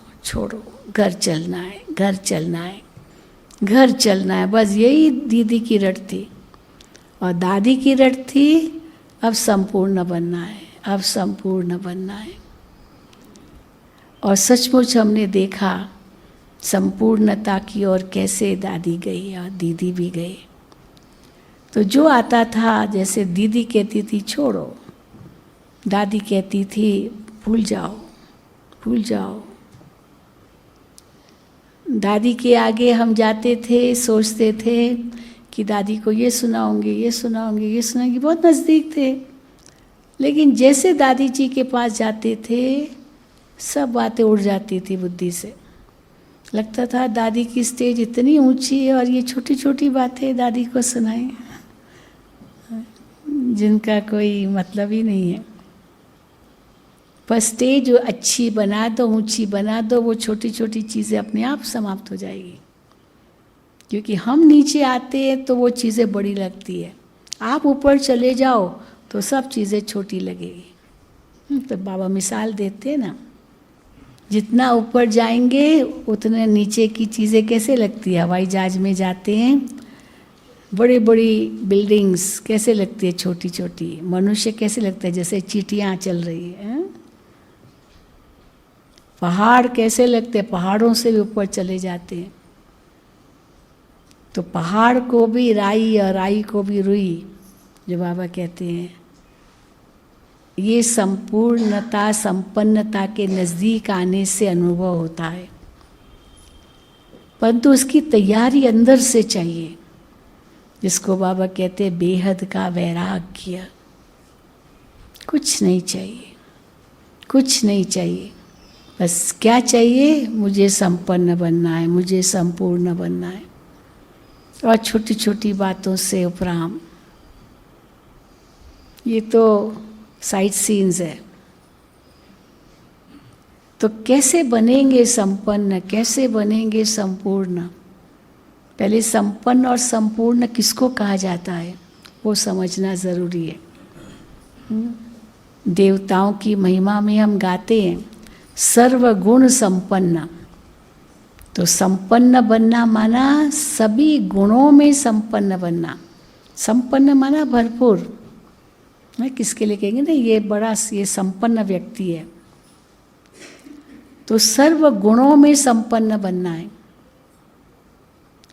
घर चलना है, बस यही दीदी की रट थी। और दादी की रट थी अब संपूर्ण बनना है। और सचमुच हमने देखा संपूर्णता की ओर कैसे दादी गई और दीदी भी गई। तो जो आता था, जैसे दीदी कहती थी छोड़ो, दादी कहती थी भूल जाओ भूल जाओ। दादी के आगे हम जाते थे, सोचते थे कि दादी को ये सुनाऊंगे ये सुनाऊंगे ये सुनाऊंगी, बहुत नज़दीक थे। लेकिन जैसे दादी जी के पास जाते थे सब बातें उड़ जाती थी बुद्धि से। लगता था दादी की स्टेज इतनी ऊंची है और ये छोटी छोटी बातें दादी को सुनाएं जिनका कोई मतलब ही नहीं है। पर स्टेज जो अच्छी बना दो, ऊंची बना दो, वो छोटी छोटी चीज़ें अपने आप समाप्त हो जाएगी। क्योंकि हम नीचे आते हैं तो वो चीज़ें बड़ी लगती है, आप ऊपर चले जाओ तो सब चीज़ें छोटी लगेगी। तो बाबा मिसाल देते हैं ना, जितना ऊपर जाएंगे उतने नीचे की चीज़ें कैसे लगती है। हवाई जहाज में जाते हैं, बड़ी बड़ी बिल्डिंग्स कैसे लगती है छोटी छोटी, मनुष्य कैसे लगता है जैसे चींटियाँ चल रही है। पहाड़ कैसे लगते हैं, पहाड़ों से भी ऊपर चले जाते हैं। तो पहाड़ को भी राई और राई को भी रुई, जो बाबा कहते हैं, ये संपूर्णता संपन्नता के नज़दीक आने से अनुभव होता है। परंतु उसकी तैयारी अंदर से चाहिए, जिसको बाबा कहते हैं बेहद का वैराग्य। कुछ नहीं चाहिए, कुछ नहीं चाहिए, बस क्या चाहिए, मुझे संपन्न बनना है, मुझे संपूर्ण बनना है। और छोटी छोटी बातों से उपराम, ये तो साइड सीन्स है। तो कैसे बनेंगे संपन्न, कैसे बनेंगे संपूर्ण? पहले संपन्न और संपूर्ण किसको कहा जाता है वो समझना ज़रूरी है। देवताओं की महिमा में हम गाते हैं सर्वगुण संपन्न। तो संपन्न बनना माना सभी गुणों में संपन्न बनना। संपन्न माना भरपूर। मैं किसके लिए कहेंगे ना ये बड़ा ये संपन्न व्यक्ति है, तो सर्व गुणों में संपन्न बनना है।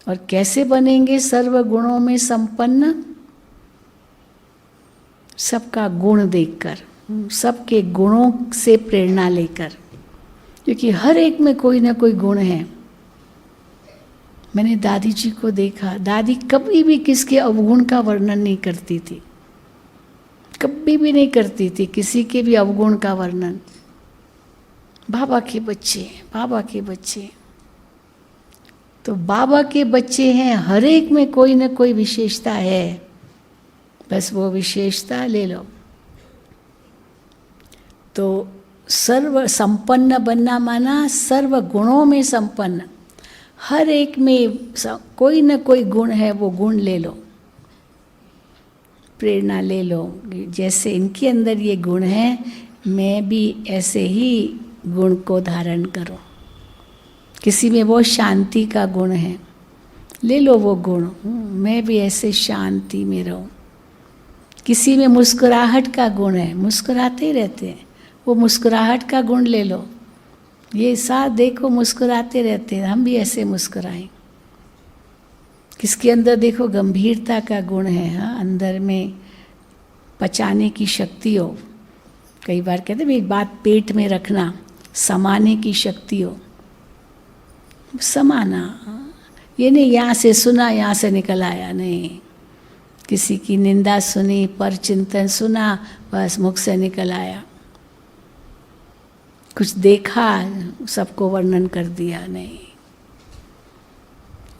और कैसे बनेंगे सर्व गुणों में संपन्न? सबका गुण देखकर, सबके गुणों से प्रेरणा लेकर, क्योंकि हर एक में कोई ना कोई गुण है। मैंने दादी जी को देखा, दादी कभी भी किसके अवगुण का वर्णन नहीं करती थी, कभी भी नहीं करती थी किसी के भी अवगुण का वर्णन। बाबा के बच्चे, बाबा के बच्चे, तो बाबा के बच्चे हैं, हर एक में कोई ना कोई विशेषता है, बस वो विशेषता ले लो। तो सर्व संपन्न बनना माना सर्व गुणों में संपन्न। हर एक में कोई ना कोई गुण है, वो गुण ले लो, प्रेरणा ले लो। जैसे इनके अंदर ये गुण है, मैं भी ऐसे ही गुण को धारण करूं। किसी में वो शांति का गुण है, ले लो वो गुण, मैं भी ऐसे शांति में रहूं। किसी में मुस्कुराहट का गुण है, मुस्कुराते ही रहते हैं, वो मुस्कुराहट का गुण ले लो। ये साथ देखो मुस्कुराते रहते हैं, हम भी ऐसे मुस्कुराएं। किसके अंदर देखो गंभीरता का गुण है, हाँ, अंदर में पचाने की शक्ति हो। कई बार कहते हैं एक बात पेट में रखना, समाने की शक्ति हो। समाना, ये नहीं यहाँ से सुना यहाँ से निकल आया, नहीं। किसी की निंदा सुनी, पर चिंतन सुना, बस मुख से निकल आया। कुछ देखा, सबको वर्णन कर दिया, नहीं।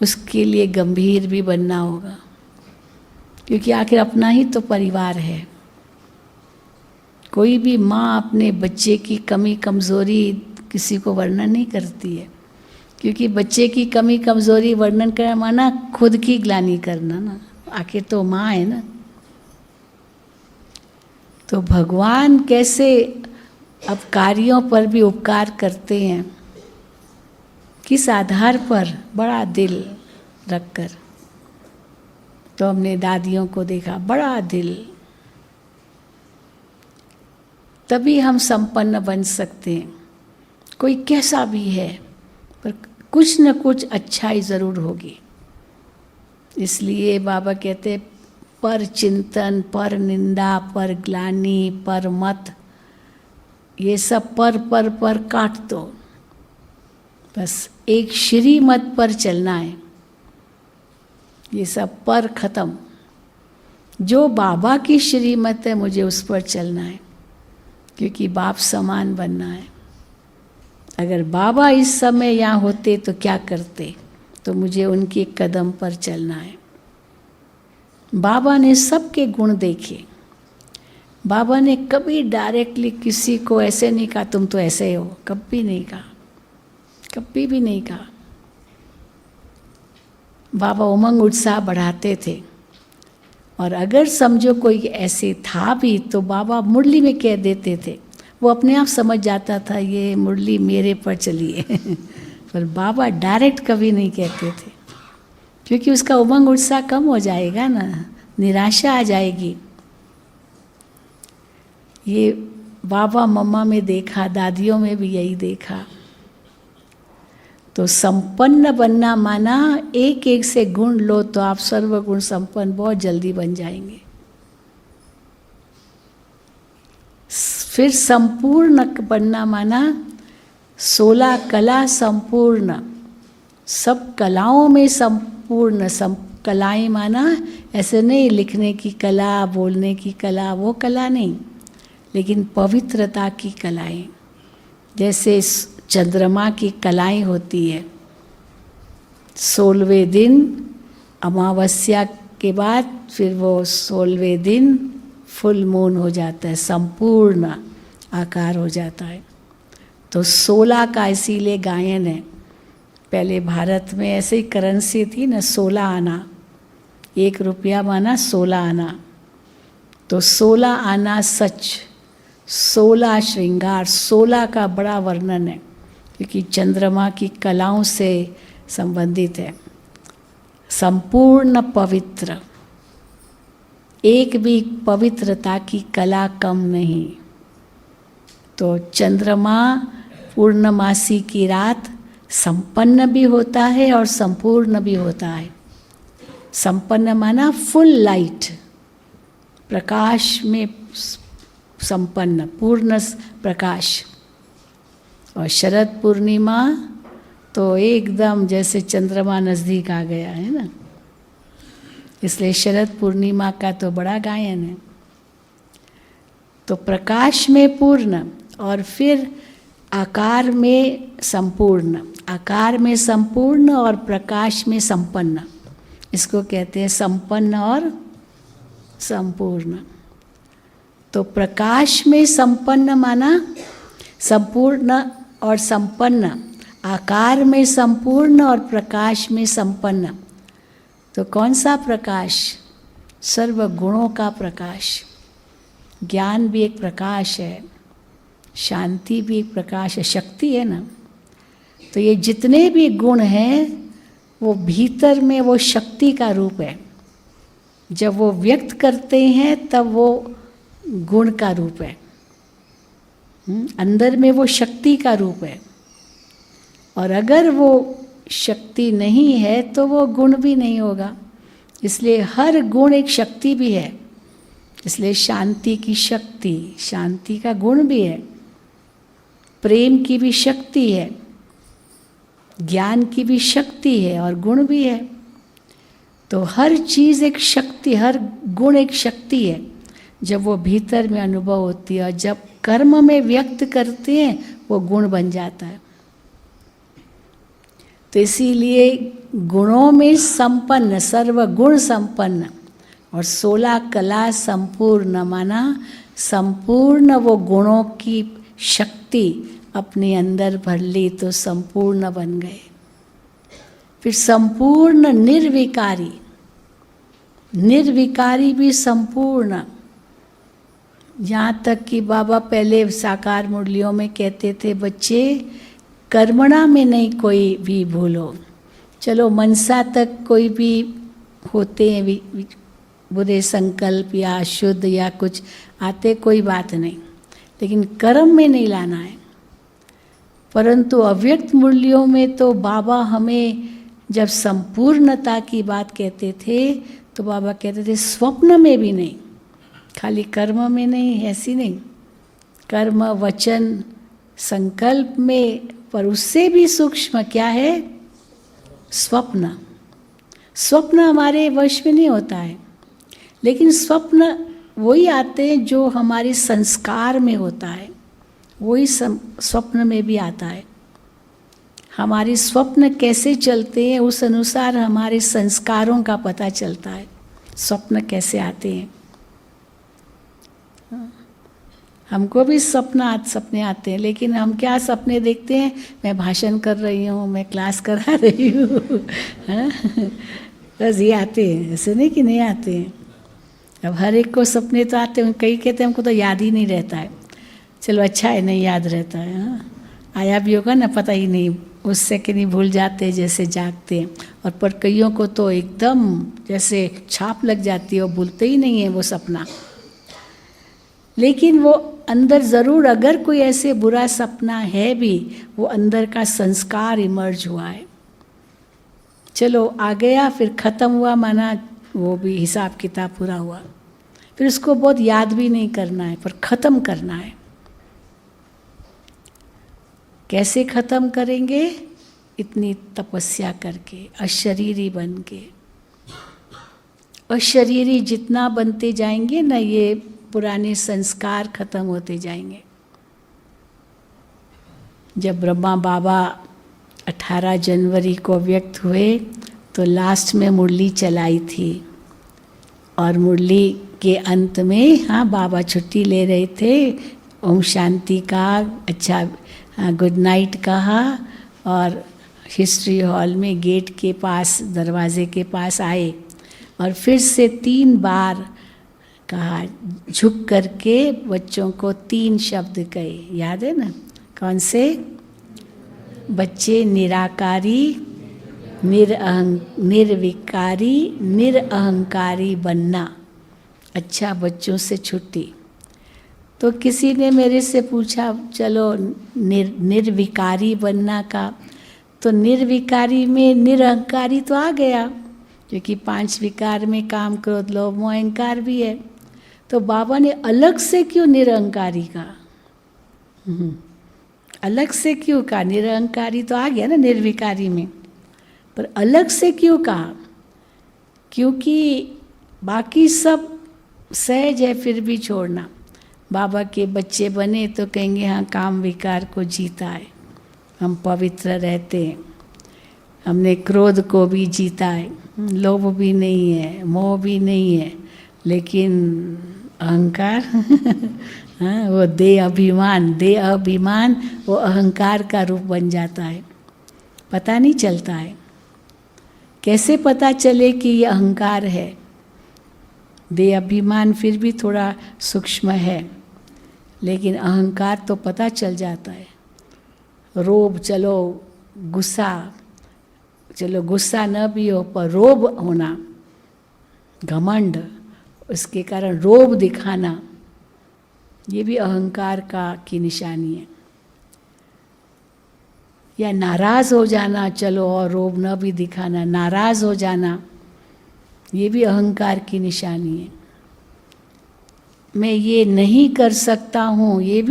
उसके लिए गंभीर भी बनना होगा, क्योंकि आखिर अपना ही तो परिवार है। कोई भी माँ अपने बच्चे की कमी कमज़ोरी किसी को वर्णन नहीं करती है, क्योंकि बच्चे की कमी कमज़ोरी वर्णन करना माना खुद की ग्लानि करना ना, आखिर तो माँ है ना। तो भगवान कैसे अब कार्यों पर भी उपकार करते हैं, किस आधार पर? बड़ा दिल रखकर। तो हमने दादियों को देखा, बड़ा दिल, तभी हम संपन्न बन सकते हैं। कोई कैसा भी है, पर कुछ न कुछ अच्छाई ज़रूर होगी। इसलिए बाबा कहते पर चिंतन, पर निंदा, पर ग्लानि, पर मत, ये सब पर काट दो। बस एक श्रीमत पर चलना है। ये सब पर खत्म। जो बाबा की श्रीमत है मुझे उस पर चलना है, क्योंकि बाप समान बनना है। अगर बाबा इस समय यहाँ होते तो क्या करते, तो मुझे उनके कदम पर चलना है। बाबा ने सबके गुण देखे। बाबा ने कभी डायरेक्टली किसी को ऐसे नहीं कहा तुम तो ऐसे हो, कभी नहीं कहा, कभी भी नहीं कहा। बाबा उमंग उत्साह बढ़ाते थे, और अगर समझो कोई ऐसे था भी तो बाबा मुरली में कह देते थे। वो अपने आप समझ जाता था ये मुरली मेरे पर चली है पर बाबा डायरेक्ट कभी नहीं कहते थे, क्योंकि उसका उमंग उत्साह कम हो जाएगा ना, निराशा आ जाएगी। ये बाबा मम्मा में देखा, दादियों में भी यही देखा। तो संपन्न बनना माना एक एक से गुण लो तो आप सर्वगुण संपन्न बहुत जल्दी बन जाएंगे। फिर संपूर्ण बनना माना 16 कला संपूर्ण, सब कलाओं में संपूर्ण। कलाएं माना ऐसे नहीं लिखने की कला, बोलने की कला, वो कला नहीं, लेकिन पवित्रता की कलाएं। जैसे चंद्रमा की कलाएं होती है, 16वें दिन अमावस्या के बाद फिर वो 16वें दिन फुल मून हो जाता है, संपूर्ण आकार हो जाता है। तो 16 का इसीलिए गायन है। पहले भारत में ऐसे ही करेंसी थी ना, 16 आना, 1 रुपया माना 16 आना। तो 16 आना सच, 16 श्रृंगार, 16 का बड़ा वर्णन है, क्योंकि चंद्रमा की कलाओं से संबंधित है। संपूर्ण पवित्र, एक भी पवित्रता की कला कम नहीं। तो चंद्रमा पूर्णमासी की रात संपन्न भी होता है और संपूर्ण भी होता है। संपन्न माना फुल लाइट, प्रकाश में संपन्न, पूर्ण प्रकाश। और शरद पूर्णिमा तो एकदम जैसे चंद्रमा नज़दीक आ गया है ना, इसलिए शरद पूर्णिमा का तो बड़ा गायन है। तो प्रकाश में पूर्ण और फिर आकार में संपूर्ण, आकार में संपूर्ण और प्रकाश में संपन्न, इसको कहते हैं संपन्न और संपूर्ण। तो प्रकाश में संपन्न माना संपूर्ण और संपन्न, आकार में संपूर्ण और प्रकाश में संपन्न। तो कौन सा प्रकाश? सर्व गुणों का प्रकाश। ज्ञान भी एक प्रकाश है, शांति भी एक प्रकाश है, शक्ति है ना। तो ये जितने भी गुण हैं वो भीतर में वो शक्ति का रूप है। जब वो व्यक्त करते हैं तब वो गुण का रूप है, अंदर में वो शक्ति का रूप है। और अगर वो शक्ति नहीं है तो वो गुण भी नहीं होगा। इसलिए हर गुण एक शक्ति भी है। इसलिए शांति की शक्ति, शांति का गुण भी है, प्रेम की भी शक्ति है, ज्ञान की भी शक्ति है और गुण भी है। तो हर चीज़ एक शक्ति, हर गुण एक शक्ति है जब वो भीतर में अनुभव होती है। और जब कर्म में व्यक्त करते हैं वो गुण बन जाता है। तो इसीलिए गुणों में संपन्न, सर्वगुण संपन्न और 16 कला संपूर्ण माना संपूर्ण वो गुणों की शक्ति अपने अंदर भर ली तो संपूर्ण बन गए। फिर संपूर्ण निर्विकारी, निर्विकारी भी संपूर्ण। यहाँ तक कि बाबा पहले साकार मुरलियों में कहते थे, बच्चे कर्मणा में नहीं कोई भी भूल हो। चलो मनसा तक कोई भी होते हैं बुरे संकल्प या शुद्ध या कुछ आते, कोई बात नहीं, लेकिन कर्म में नहीं लाना है। परंतु अव्यक्त मुरलियों में तो बाबा हमें जब संपूर्णता की बात कहते थे तो बाबा कहते थे स्वप्न में भी नहीं, खाली कर्म में नहीं, ऐसी नहीं, कर्म वचन संकल्प में, पर उससे भी सूक्ष्म क्या है? स्वप्न। स्वप्न हमारे वश में नहीं होता है, लेकिन स्वप्न वही आते हैं जो हमारे संस्कार में होता है, वही स्वप्न में भी आता है। हमारे स्वप्न कैसे चलते हैं उस अनुसार हमारे संस्कारों का पता चलता है, स्वप्न कैसे आते हैं। हमको भी सपने आते हैं, लेकिन हम क्या सपने देखते हैं? मैं भाषण कर रही हूँ, मैं क्लास करा रही हूँ, बस ये आते हैं, ऐसे नहीं कि नहीं आते हैं। अब हर एक को सपने तो आते हैं, कई कहते हैं हमको तो याद ही नहीं रहता है। चलो अच्छा है, नहीं याद रहता है, हाँ आया भी होगा ना, पता ही नहीं, उस सेकंड ही भूल जाते हैं जैसे जागते हैं। और पर कईयों को तो एकदम जैसे छाप लग जाती है, वो भूलते ही नहीं है वो सपना। लेकिन वो अंदर ज़रूर, अगर कोई ऐसे बुरा सपना है भी, वो अंदर का संस्कार इमर्ज हुआ है। चलो आ गया, फिर ख़त्म हुआ, माना वो भी हिसाब किताब पूरा हुआ। फिर उसको बहुत याद भी नहीं करना है, पर ख़त्म करना है। कैसे ख़त्म करेंगे? इतनी तपस्या करके, अशरीरी बन के। अशरीरी जितना बनते जाएंगे ना, ये पुराने संस्कार खत्म होते जाएंगे। जब ब्रह्मा बाबा 18 जनवरी को व्यक्त हुए तो लास्ट में मुरली चलाई थी, और मुरली के अंत में हाँ बाबा छुट्टी ले रहे थे, ओम शांति का, अच्छा गुड नाइट कहा, और हिस्ट्री हॉल में गेट के पास, दरवाजे के पास आए और फिर से 3 बार कहा, झुक करके बच्चों को 3 शब्द कहे, याद है ना? कौन से? बच्चे निराकारी, निर्विकारी, निरअहंकारी बनना। अच्छा, बच्चों से छुट्टी। तो किसी ने मेरे से पूछा चलो निर्विकारी बनना का, तो निर्विकारी में निरअहंकारी तो आ गया, क्योंकि 5 विकार में काम, क्रोध, लोभ, मोह, अहंकार भी है। तो बाबा ने अलग से क्यों निरअहंकारी का? अलग से क्यों कहा? निरअहंकारी तो आ गया ना निर्विकारी में, पर अलग से क्यों कहा? क्योंकि बाकी सब सहज है, फिर भी छोड़ना। बाबा के बच्चे बने तो कहेंगे हाँ काम विकार को जीता है, हम पवित्र रहते हैं, हमने क्रोध को भी जीता है, लोभ भी नहीं है, मोह भी नहीं है, लेकिन अहंकार हाँ वो दे अभिमान वो अहंकार का रूप बन जाता है, पता नहीं चलता है। कैसे पता चले कि ये अहंकार है? दे अभिमान फिर भी थोड़ा सूक्ष्म है, लेकिन अहंकार तो पता चल जाता है। रोब, चलो गुस्सा न भी हो, पर रोब होना, घमंड, उसके कारण रोब दिखाना, ये भी अहंकार की निशानी है। या नाराज हो जाना, चलो और रोब न भी दिखाना, नाराज हो जाना, ये भी अहंकार की निशानी है। मैं ये नहीं कर सकता हूँ, ये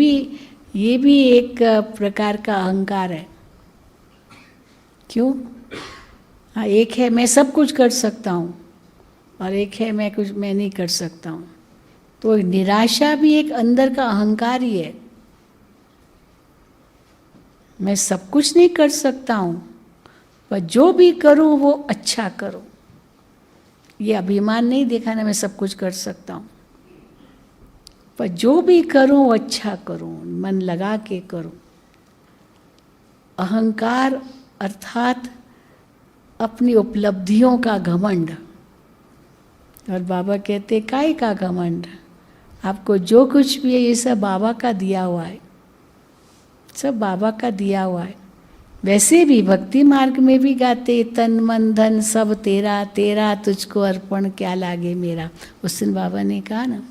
भी एक प्रकार का अहंकार है। क्यों? हाँ, एक है मैं सब कुछ कर सकता हूँ, और एक है मैं नहीं कर सकता हूँ। तो निराशा भी एक अंदर का अहंकार ही है। मैं सब कुछ नहीं कर सकता हूँ, पर जो भी करूँ वो अच्छा करूँ। ये अभिमान नहीं दिखाना मैं सब कुछ कर सकता हूँ, पर जो भी करूँ वो अच्छा करूँ, मन लगा के करूँ। अहंकार अर्थात अपनी उपलब्धियों का घमंड। और बाबा कहते काय का घमंड? आपको जो कुछ भी है ये सब बाबा का दिया हुआ है, सब बाबा का दिया हुआ है। वैसे भी भक्ति मार्ग में भी गाते, तन मन धन सब तेरा, तेरा तुझको अर्पण क्या लागे मेरा। उस दिन बाबा ने कहा ना,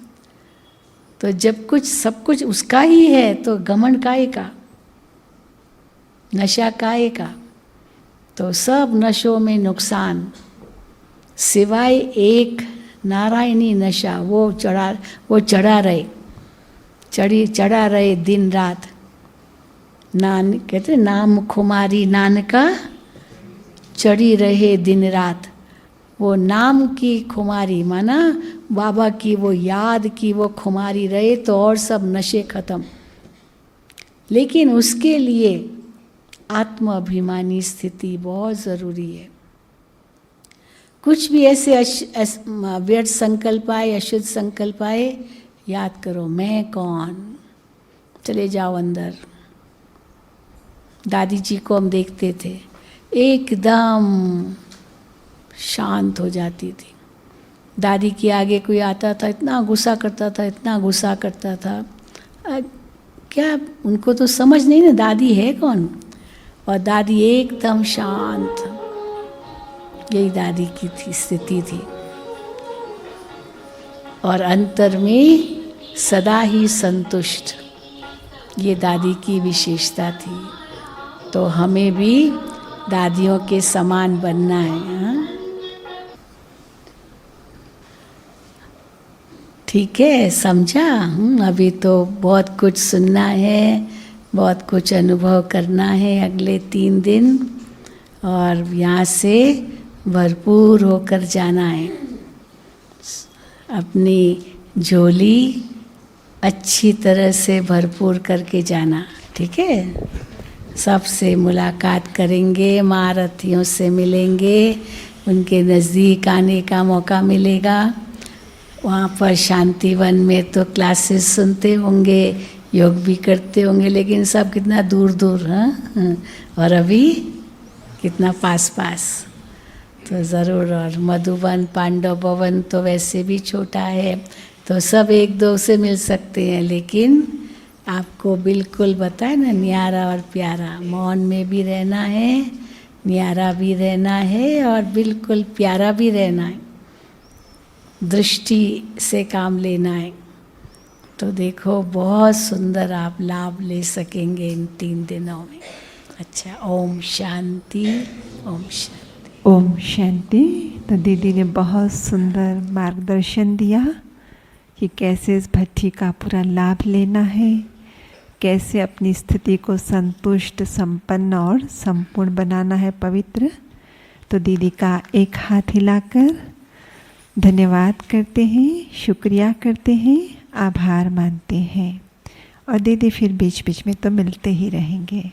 तो जब कुछ सब कुछ उसका ही है तो घमंड काहे का, नशा काहे का? तो सब नशों में नुकसान, सिवाय एक नारायणी नशा वो चढ़ा रहे दिन रात। कहते नाम खुमारी नानका चढ़ी रहे दिन रात। वो नाम की खुमारी माना बाबा की वो याद की वो खुमारी रहे तो और सब नशे खत्म। लेकिन उसके लिए आत्म अभिमानी स्थिति बहुत ज़रूरी है। कुछ भी ऐसे व्यर्थ संकल्प आए, अशुद्ध संकल्प आए, याद करो मैं कौन, चले जाओ अंदर। दादी जी को हम देखते थे, एकदम शांत हो जाती थी। दादी के आगे कोई आता था इतना गुस्सा करता था। क्या उनको तो समझ नहीं ना दादी है कौन, और दादी एकदम शांत। यही दादी की स्थिति थी। और अंतर में सदा ही संतुष्ट, ये दादी की विशेषता थी। तो हमें भी दादियों के समान बनना है। हाँ? ठीक है, समझा? अभी तो बहुत कुछ सुनना है, बहुत कुछ अनुभव करना है अगले 3 दिन, और यहाँ से भरपूर होकर जाना है। अपनी झोली अच्छी तरह से भरपूर करके जाना, ठीक है? सबसे मुलाकात करेंगे, महारथियों से मिलेंगे, उनके नज़दीक आने का मौका मिलेगा। वहाँ पर शांतिवन में तो क्लासेस सुनते होंगे, योग भी करते होंगे, लेकिन सब कितना दूर दूर, हाँ, और अभी कितना पास पास। तो ज़रूर, और मधुबन पांडव भवन तो वैसे भी छोटा है, तो सब एक दो से मिल सकते हैं, लेकिन आपको बिल्कुल बताए ना, न्यारा और प्यारा, मौन में भी रहना है, न्यारा भी रहना है, और बिल्कुल प्यारा भी रहना है, दृष्टि से काम लेना है। तो देखो बहुत सुंदर आप लाभ ले सकेंगे इन 3 दिनों में। अच्छा, ओम शांति, ओम शांति, ओम शांति। तो दीदी ने बहुत सुंदर मार्गदर्शन दिया कि कैसे इस भट्ठी का पूरा लाभ लेना है, कैसे अपनी स्थिति को संतुष्ट, संपन्न और संपूर्ण बनाना है, पवित्र। तो दीदी का एक हाथ हिलाकर धन्यवाद करते हैं, शुक्रिया करते हैं, आभार मानते हैं। और दीदी फिर बीच बीच में तो मिलते ही रहेंगे।